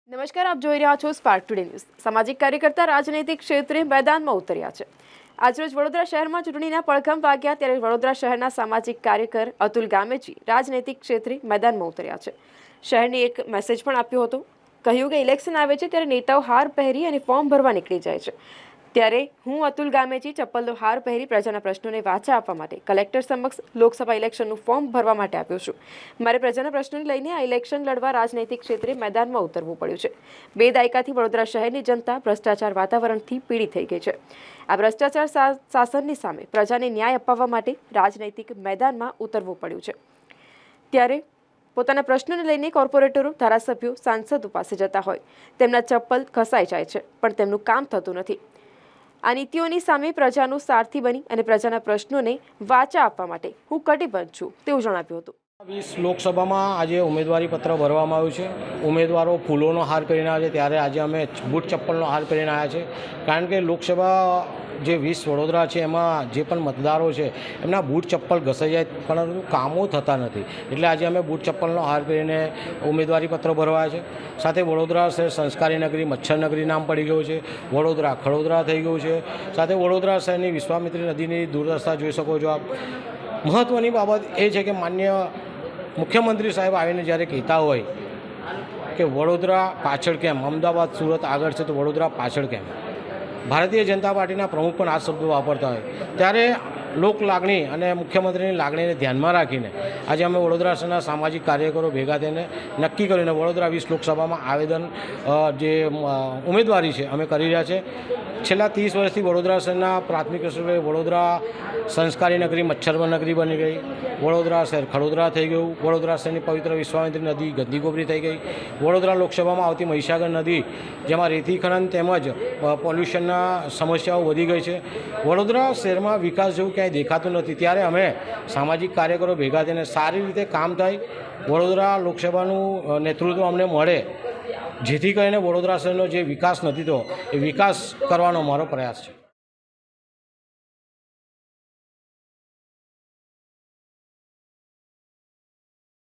નમસ્કાર, આપ જોઈ રહ્યા છો સ્પાર્ક ટુડે ન્યૂઝ। સામાજિક કાર્યકર્તા રાજનૈતિક ક્ષેત્રે મેદાનમાં ઉતર્યા છે। આજરોજ વડોદરા શહેરમાં ચૂંટણીના પડઘમ વાગ્યા ત્યારે વડોદરા શહેરના સામાજિક કાર્યકર અતુલ ગામેજી રાજનૈતિક ક્ષેત્રે મેદાનમાં ઉતર્યા છે। શહેરની એક મેસેજ પણ આપ્યો હતો। કહ્યું કે ઇલેક્શન આવે છે ત્યારે નેતાઓ હાર પહેરી અને ફોર્મ ભરવા નીકળી જાય છે, ત્યારે હું અતુલ ગામેજી ચપ્પલનો હાર પહેરી પ્રજાના પ્રશ્નોને વાચા આપવા માટે કલેક્ટર સમક્ષ લોકસભા ઇલેક્શનનું ફોર્મ ભરવા માટે આવ્યો છું। મારે પ્રજાના પ્રશ્નોને લઈને આ ઇલેક્શન લડવા રાજનૈતિક ક્ષેત્રે મેદાનમાં ઉતરવું પડ્યું છે। 2 દાયકાથી વડોદરા શહેરની જનતા ભ્રષ્ટાચાર વાતાવરણથી પીડિત થઈ ગઈ છે। આ ભ્રષ્ટાચાર શાસનની સામે પ્રજાને ન્યાય અપાવવા માટે રાજનૈતિક મેદાનમાં ઉતરવું પડ્યું છે। ત્યારે પોતાના પ્રશ્નોને લઈને કોર્પોરેટરો, ધારાસભ્યો, સાંસદો પાસે જતા હોય તેમના ચપ્પલ ખસાઈ જાય છે, પણ તેમનું કામ થતું નથી। આ નીતિઓની સામે પ્રજાનું સારથી બની અને પ્રજાના પ્રશ્નોને વાચા આપવા માટે હું કટિબદ્ધ છું તેવું જણાવ્યું હતું। 20 લોકસભામાં આજે ઉમેદવારી પત્ર ભરવામાં આવ્યું છે। ઉમેદવારો ફૂલોનો હાર પહેરીને આવ્યા છે, ત્યારે આજે અમે બૂટ ચપ્પલનો હાર પહેરીને આવ્યા છે। કારણ કે લોકસભા જે 20 વડોદરા છે એમાં જે પણ મતદારો છે એમના બૂટ ચપ્પલ ઘસાઈ જાય, પરંતુ કામો થતા નથી, એટલે આજે અમે બૂટ ચપ્પલનો હાર પહેરીને ઉમેદવારી પત્ર ભરવા છે। સાથે વડોદરા શહેર સંસ્કારી નગરી, મચ્છર નગરી નામ પડી ગયું છે, વડોદરા ખડોદરા થઈ ગયું છે। સાથે વડોદરા શહેરની વિશ્વામિત્રી નદીની દુર્દશા જોઈ શકો છો આપ। મહત્ત્વની બાબત એ છે કે માન્ય મુખ્યમંત્રી સાહેબ આવીને જ્યારે કહેતા હોય કે વડોદરા પાછળ કેમ, અમદાવાદ સુરત આગળ છે તો વડોદરા પાછળ કેમ, ભારતીય જનતા પાર્ટીના પ્રમુખ પણ આ શબ્દો વાપરતા હોય, ત્યારે લોક લાગણી અને મુખ્યમંત્રીની લાગણીને ધ્યાનમાં રાખીને આજે અમે વડોદરા શહેરના સામાજિક કાર્યકરો ભેગા થઈને નક્કી કરીને વડોદરા 20 લોકસભામાં આવેદન જે ઉમેદવારી છે અમે કરી રહ્યા છે। છેલ્લા 30 વર્ષથી વડોદરા શહેરના પ્રાથમિક સ્તરે વડોદરા સંસ્કારી નગરી મચ્છર નગરી બની ગઈ, વડોદરા શહેર ખડોદરા થઈ ગયું, વડોદરા શહેરની પવિત્ર વિશ્વામિત્રી નદી ગંદી ગોબરી થઈ ગઈ, વડોદરા લોકસભામાં આવતી મહીસાગર નદી જેમાં રેતી ખનન તેમજ પોલ્યુશનના સમસ્યાઓ વધી ગઈ છે। વડોદરા શહેરમાં વિકાસ જેવું ક્યાંય દેખાતું નથી, ત્યારે અમે સામાજિક કાર્યકરો ભેગા થઈને સારી રીતે કામ થાય, વડોદરા લોકસભાનું નેતૃત્વ અમને મળે, જેથી કરીને વડોદરા શહેરનો જે વિકાસ નથી થતો એ વિકાસ કરવાનો અમારો પ્રયાસ છે।